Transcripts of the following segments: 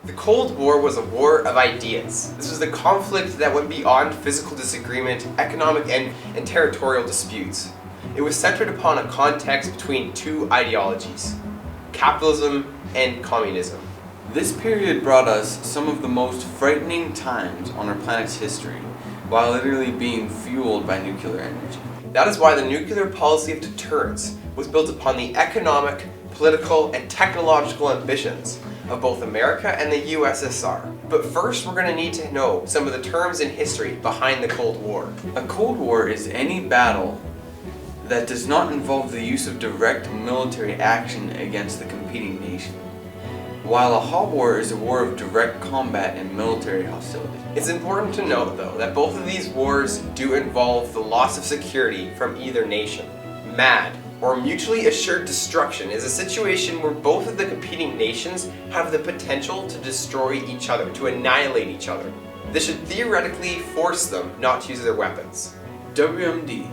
The Cold War was a war of ideas. This was the conflict that went beyond physical disagreement, economic and territorial disputes. It was centered upon a context between two ideologies, capitalism and communism. This period brought us some of the most frightening times on our planet's history, while literally being fueled by nuclear energy. That is why the nuclear policy of deterrence was built upon the economic, political, and technological ambitions of both America and the USSR. But first, we're going to need to know some of the terms in history behind the Cold War. A Cold War is any battle that does not involve the use of direct military action against the competing nation, while a hot war is a war of direct combat and military hostility. It's important to note, though, that both of these wars do involve the loss of security from either nation. M.A.D, or mutually assured destruction, is a situation where both of the competing nations have the potential to destroy each other, to annihilate each other. This should theoretically force them not to use their weapons. W.M.D,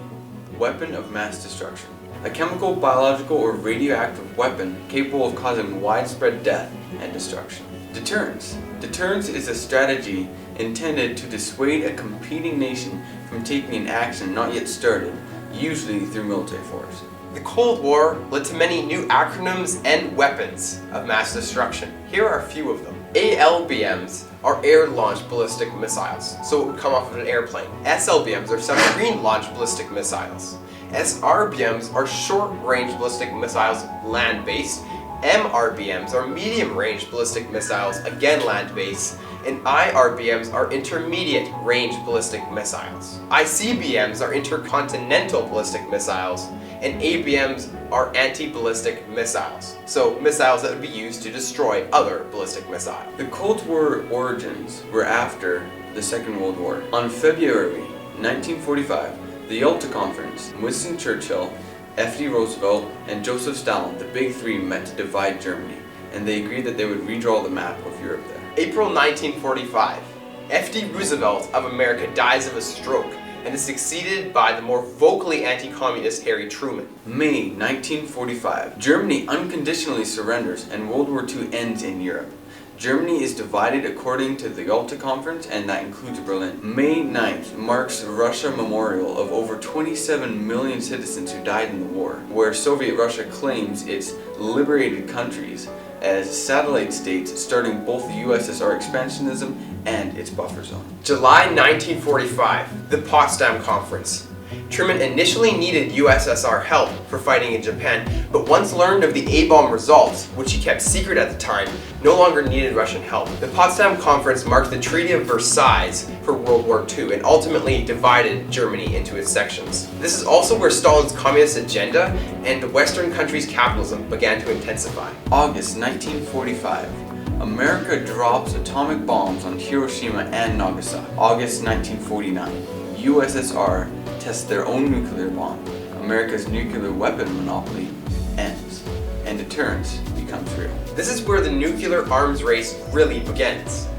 weapon of mass destruction. A chemical, biological, or radioactive weapon capable of causing widespread death and destruction. Deterrence. Deterrence is a strategy intended to dissuade a competing nation from taking an action not yet started, usually through military force. The Cold War led to many new acronyms and weapons of mass destruction. Here are a few of them. ALBMs are air-launched ballistic missiles, so it would come off of an airplane. SLBMs are submarine-launched ballistic missiles. SRBMs are short-range ballistic missiles, land-based. MRBMs are medium-range ballistic missiles, again land-based. And IRBMs are intermediate-range ballistic missiles. ICBMs are intercontinental ballistic missiles. And ABMs are anti-ballistic missiles, so missiles that would be used to destroy other ballistic missiles. The Cold War origins were after the Second World War. On February 1945, the Yalta Conference, Winston Churchill, F.D. Roosevelt, and Joseph Stalin, the Big Three, met to divide Germany, and they agreed that they would redraw the map of Europe there. April 1945, F.D. Roosevelt of America dies of a stroke, and is succeeded by the more vocally anti-communist Harry Truman. May 1945, Germany unconditionally surrenders and World War II ends in Europe. Germany is divided according to the Yalta Conference, and that includes Berlin. May 9th marks the Russia memorial of over 27 million citizens who died in the war, where Soviet Russia claims its liberated countries as satellite states, starting both the USSR expansionism and its buffer zone. July 1945, the Potsdam Conference. Truman initially needed USSR help for fighting in Japan, but once learned of the A-bomb results, which he kept secret at the time, no longer needed Russian help. The Potsdam Conference marked the Treaty of Versailles for World War II and ultimately divided Germany into its sections. This is also where Stalin's communist agenda and the Western countries' capitalism began to intensify. August 1945. America drops atomic bombs on Hiroshima and Nagasaki. August 1949. USSR tests their own nuclear bomb. America's nuclear weapon monopoly ends, and deterrence becomes real. This is where the nuclear arms race really begins.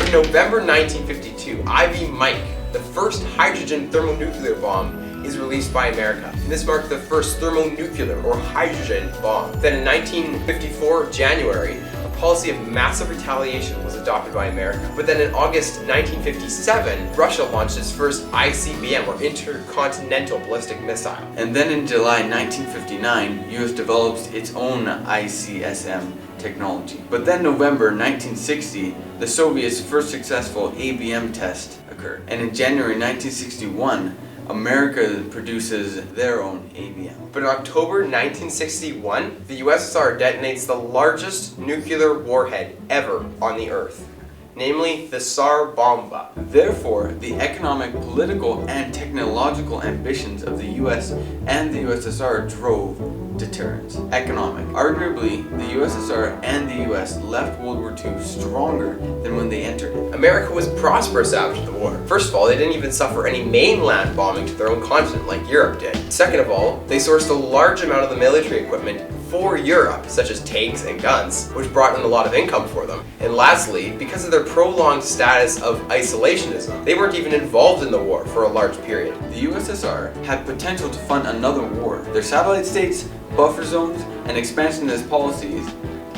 In November 1952, IV Mike, the first hydrogen thermonuclear bomb, is released by America. And this marked the first thermonuclear or hydrogen bomb. Then in 1954, January, a policy of massive retaliation was adopted by America. But then in August 1957, Russia launched its first ICBM, or intercontinental ballistic missile. And then in July 1959, US develops its own ICSM technology. But then November 1960, the Soviets' first successful ABM test occurred. And in January 1961, America produces their own ABM. But in October 1961, the USSR detonates the largest nuclear warhead ever on the Earth, namely the Tsar Bomba. Therefore, the economic, political, and technological ambitions of the US and the USSR drove deterrence. Economic. Arguably, the USSR and the US left World War II stronger than when they entered it. America was prosperous after the war. First of all, they didn't even suffer any mainland bombing to their own continent like Europe did. Second of all, they sourced a large amount of the military equipment for Europe, such as tanks and guns, which brought in a lot of income for them. And lastly, because of their prolonged status of isolationism, they weren't even involved in the war for a large period. The USSR had potential to fund another war. Their satellite states, buffer zones, and expansionist policies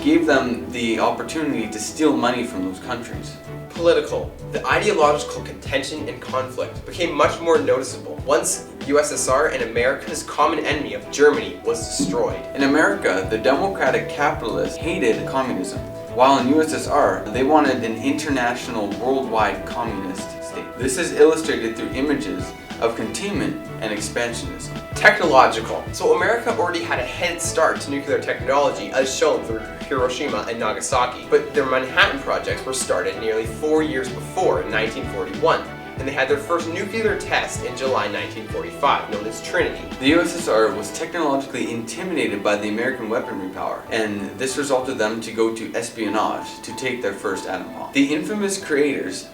gave them the opportunity to steal money from those countries. Political. The ideological contention and conflict became much more noticeable once USSR and America's common enemy of Germany was destroyed. In America, the democratic capitalists hated communism, while in USSR, they wanted an international worldwide communist state. This is illustrated through images of containment and expansionism. Technological. So America already had a head start to nuclear technology as shown through Hiroshima and Nagasaki, but their Manhattan projects were started nearly 4 years before in 1941, and they had their first nuclear test in July 1945, known as Trinity. The USSR was technologically intimidated by the American weaponry power, and this resulted them to go to espionage to take their first atom bomb. The infamous creators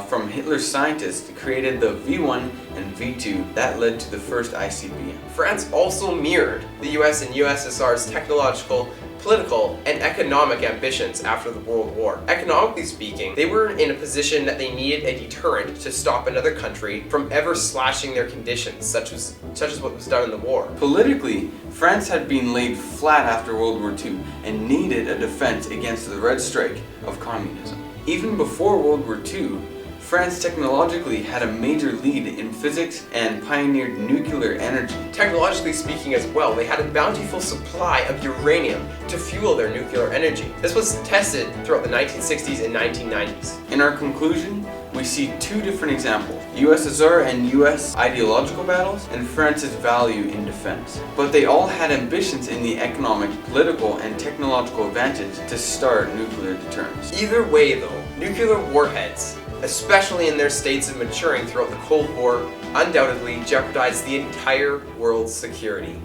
from Hitler's scientists created the V1 and V2 that led to the first ICBM. France also mirrored the US and USSR's technological, political, and economic ambitions after the World War. Economically speaking, they were in a position that they needed a deterrent to stop another country from ever slashing their conditions, such as what was done in the war. Politically, France had been laid flat after World War II and needed a defense against the Red Strike of communism. Even before World War II, France technologically had a major lead in physics and pioneered nuclear energy. Technologically speaking as well, they had a bountiful supply of uranium to fuel their nuclear energy. This was tested throughout the 1960s and 1990s. In our conclusion, we see two different examples: USSR and US ideological battles, and France's value in defense. But they all had ambitions in the economic, political, and technological advantage to start nuclear deterrence. Either way though, nuclear warheads, especially in their states of maturing throughout the Cold War, undoubtedly jeopardized the entire world's security.